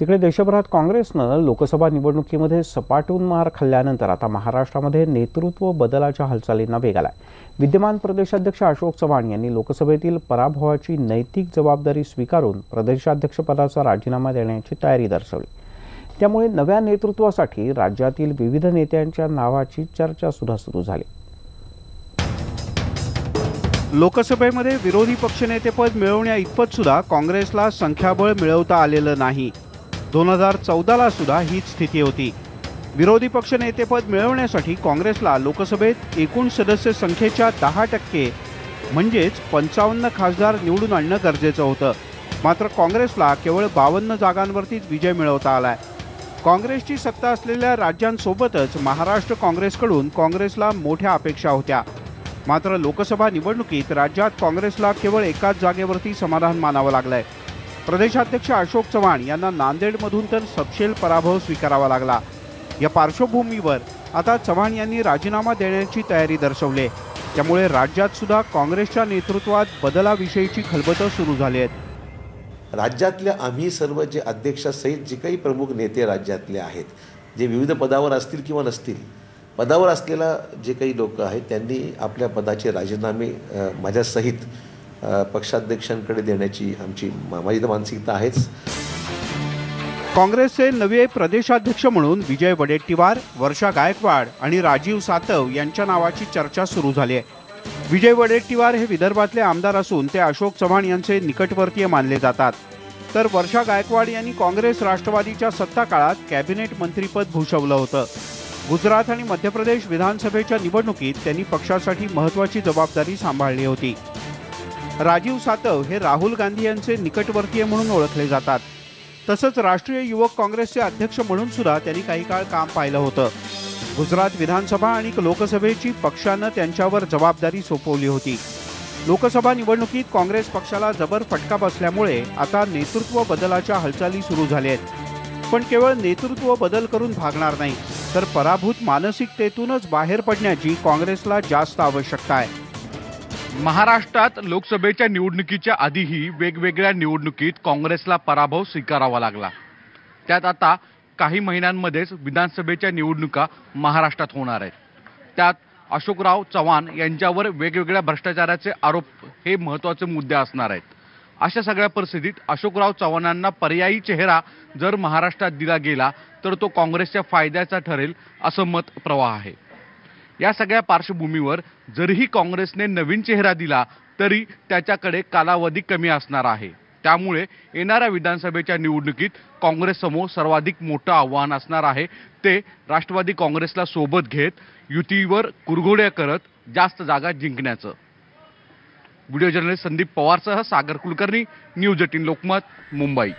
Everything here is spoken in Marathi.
तिकडे देशभरात काँग्रेसनं लोकसभा निवडणुकीमध्ये सपाटून मार खाल्ल्यानंतर आता महाराष्ट्रामध्ये नेतृत्व बदलाच्या हालचालींना वेग आलाय। विद्यमान प्रदेशाध्यक्ष अशोक चव्हाण यांनी लोकसभेतील पराभवाची नैतिक जबाबदारी स्वीकारून प्रदेशाध्यक्षपदाचा राजीनामा देण्याची तयारी दर्शवली। त्यामुळे नव्या नेतृत्वासाठी राज्यातील विविध नेत्यांच्या नावाची चर्चा सुद्धा सुरू झाली। लोकसभेमध्ये विरोधी पक्षनेतेपद मिळवण्या इतपत सुद्धा काँग्रेसला संख्याबळ मिळवता आलेलं नाही। 2014ला सुद्धा हीच स्थिती होती। विरोधी पक्षनेतेपद मिळवण्यासाठी काँग्रेसला लोकसभेत एकूण सदस्य संख्येच्या 10% म्हणजेच 55 खासदार निवडून आणणं गरजेचं होतं। मात्र काँग्रेसला केवळ 52 जागांवरतीच विजय मिळवता आलाय। काँग्रेसची सत्ता असलेल्या राज्यांसोबतच महाराष्ट्र काँग्रेसकडून काँग्रेसला मोठ्या अपेक्षा होत्या। मात्र लोकसभा निवडणुकीत राज्यात काँग्रेसला केवळ एकाच जागेवरती समाधान मानावं लागलंय। प्रदेशाध्यक्ष अशोक चव्हाण यांना नांदेडमधून तर सपशेल पराभव स्वीकारावा लागला। या पार्श्वभूमीवर आता चव्हाण यांनी राजीनामा देण्याची तयारी दर्शवली। त्यामुळे राज्यात सुद्धा काँग्रेसच्या नेतृत्वात बदलाविषयीची खलबतं सुरू झाली आहेत। राज्यातल्या आम्ही सर्व जे अध्यक्षासहित जे काही प्रमुख नेते राज्यातले आहेत, जे विविध पदावर असतील किंवा नसतील, पदावर असलेला जे काही लोक आहेत त्यांनी आपल्या पदाचे राजीनामे माझ्यासहित पक्षाध्यक्षांकडे देण्याची माझी तर मानसिकता आहेच। काँग्रेसचे नवे प्रदेशाध्यक्ष म्हणून विजय वडेट्टीवार, वर्षा गायकवाड आणि राजीव सातव यांच्या नावाची चर्चा सुरू झाली आहे। विजय वडेट्टीवार हे विदर्भातले आमदार असून ते अशोक चव्हाण यांचे निकटवर्तीय मानले जातात। तर वर्षा गायकवाड यांनी काँग्रेस राष्ट्रवादीच्या सत्ता काळात कॅबिनेट मंत्रीपद भूषवलं होतं। गुजरात आणि मध्य प्रदेश विधानसभेच्या निवडणुकीत त्यांनी पक्षासाठी महत्त्वाची जबाबदारी सांभाळली होती। राजीव सातव हे राहुल गांधी यांचे निकटवर्तीय म्हणून ओळखले जातात। तसंच राष्ट्रीय युवक काँग्रेसचे अध्यक्ष म्हणून सुद्धा त्यांनी काही काळ काम पाहिलं होतं। गुजरात विधानसभा आणि लोकसभेची पक्षानं त्यांच्यावर जबाबदारी सोपवली होती। लोकसभा निवडणुकीत काँग्रेस पक्षाला जबर फटका बसल्यामुळे आता नेतृत्व बदलाच्या हालचाली सुरू झाल्या आहेत। पण केवळ नेतृत्व बदल करून भागणार नाही, तर पराभूत मानसिकतेतूनच बाहेर पडण्याची काँग्रेसला जास्त आवश्यकता आहे। महाराष्ट्रात लोकसभेच्या निवडणुकीच्या आधीही वेगवेगळ्या निवडणुकीत काँग्रेसला पराभव स्वीकारावा लागला। त्यात आता काही महिन्यांमध्येच विधानसभेच्या निवडणुका महाराष्ट्रात होणार आहेत। त्यात अशोकराव चव्हाण यांच्यावर वेगवेगळ्या भ्रष्टाचाराचे आरोप हे महत्त्वाचे मुद्दे असणार आहेत। अशा सगळ्या परिस्थितीत अशोकराव चव्हाणांना पर्यायी चेहरा जर महाराष्ट्रात दिला गेला तर तो काँग्रेसच्या फायद्याचा ठरेल असं मत प्रवाह आहे। या सगळ्या पार्श्वभूमीवर जरीही काँग्रेसने नवीन चेहरा दिला तरी त्याच्याकडे कालावधी कमी असणार आहे। त्यामुळे येणाऱ्या विधानसभेच्या निवडणुकीत काँग्रेससमोर सर्वाधिक मोठं आव्हान असणार आहे ते राष्ट्रवादी काँग्रेसला सोबत घेत युतीवर कुरघोड्या करत जास्त जागा जिंकण्याचं। व्हिडिओ जर्नलिस्ट संदीप पवारसह सागर कुलकर्णी, न्यूज 18 लोकमत, मुंबई।